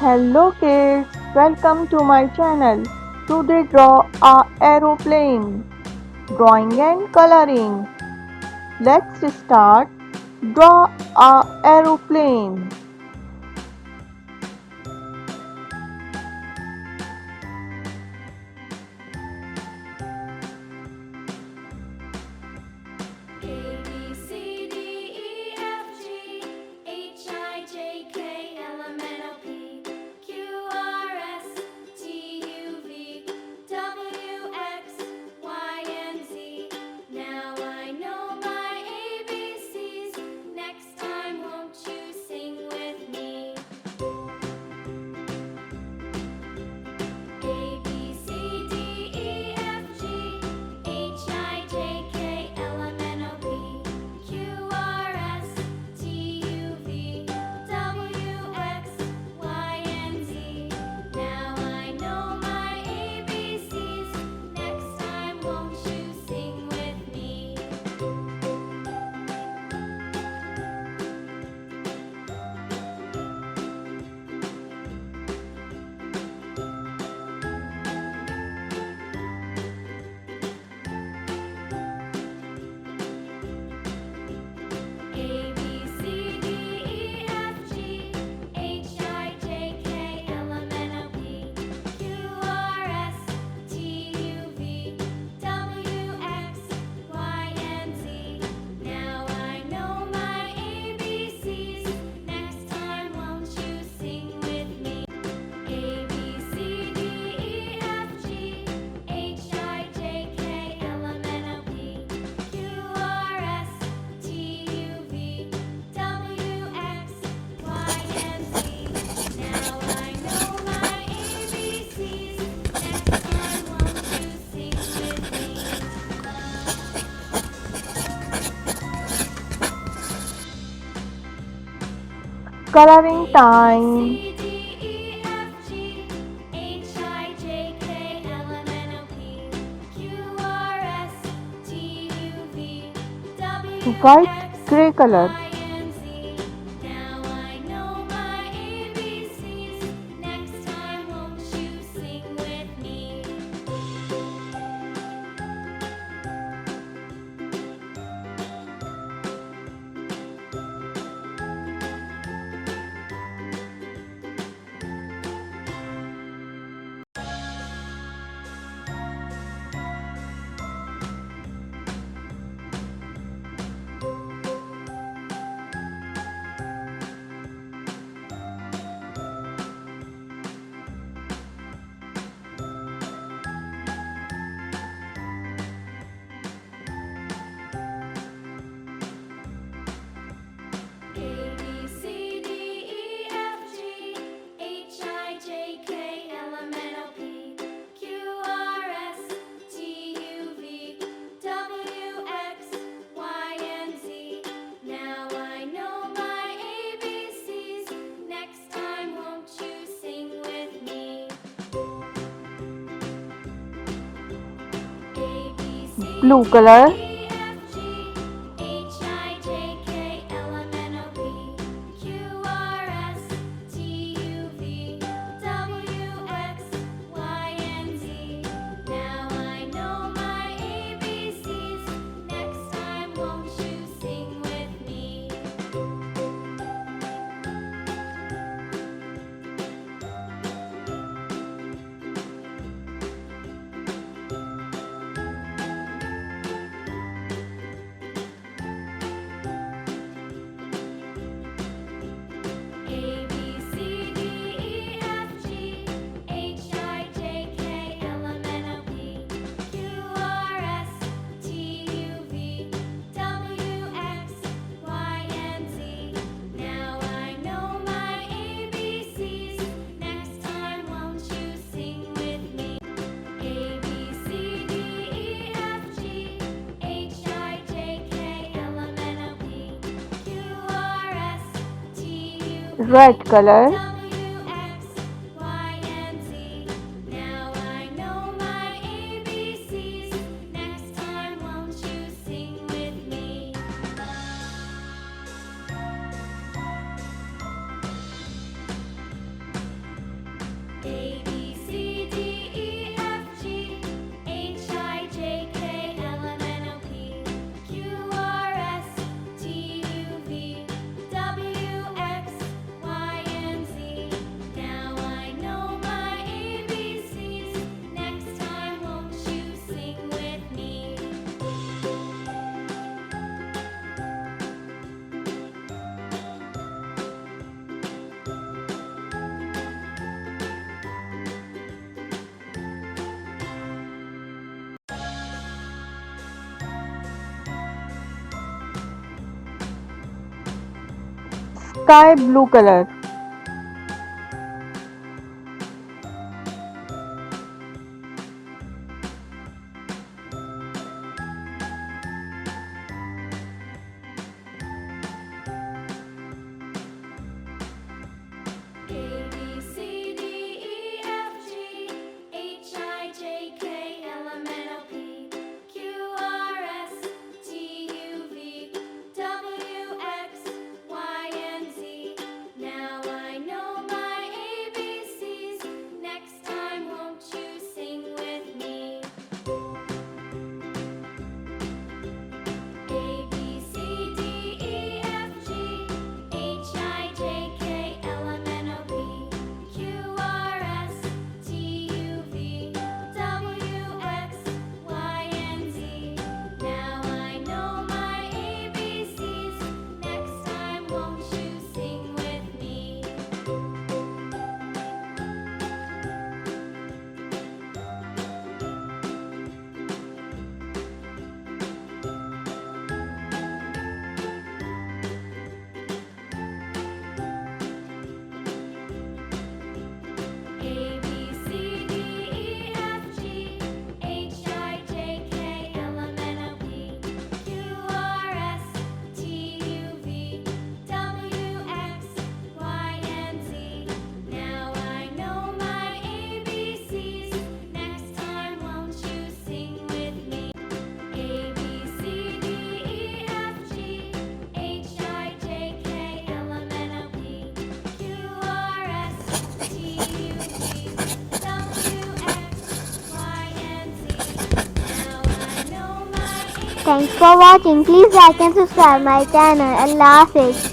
Hello kids, welcome to my channel. Today draw a aeroplane. Drawing and coloring. Let's start. Draw a aeroplane. A B C D E F G H I J K L M N O P Q R S T U V W X Y and Z. Now I know my ABCs. Next time, won't you sing with me? A B C D E F G H I J K L M N O P Q R S T U V W X Y and Z. Now I know my ABCs. Next time, won't you sing with me? A B C D E F G H I J K L M N O P Q R S T U V W X Y and Z. Now I know my ABCs. Next time, won't you sing with me? A B C D E F G H I J K L M N O P Q R S T U V W X Y and Z. Now I know my ABCs. Next time, won't you sing with me? Coloring time. C D E F G H I J K L M N O P Q R S T U V W White, X grey color. Y and Z. Now I know my ABCs. Next time, won't you sing with me? A B C D E F G H I J K L M N O P Q R S T U V W X Y and Z. Now I know my ABCs. Next time, won't you sing with me? A B C Blue color. D E F G H I J K L M N O P Q R S T U V W X Y and Z. Now I know my ABCs. Next time, won't you sing with me? A B C D E F G H I J K L M N O P Q R S T U V W X Y and Z. Now I know my ABCs. Next time, won't you sing with me? A B C D E F G H I J K L M N O P Q R S T U V Red color. W X Y and Z. Now I know my ABCs. Next time, won't you sing with me? sky blue color. A B C D E F G H I J K L M N O P Q R S T U V W X Y and Z. Now I know my ABCs. Next time, won't you sing with me? A B C D E F G H I J K L M N O P Q R S T U V W X Y and Z. Now I know my ABCs. Next time, won't you sing with me? A B C D E F G H I J K L M N O P Q R S T U V W X Y and Z. Now I know my ABCs. Next time, won't you sing with me? A B C D E F G H I J K L M N O P Q R S T U V W X Y and Z. Now I know my Thanks for watching. Please like and subscribe my channel. Allah Hafiz.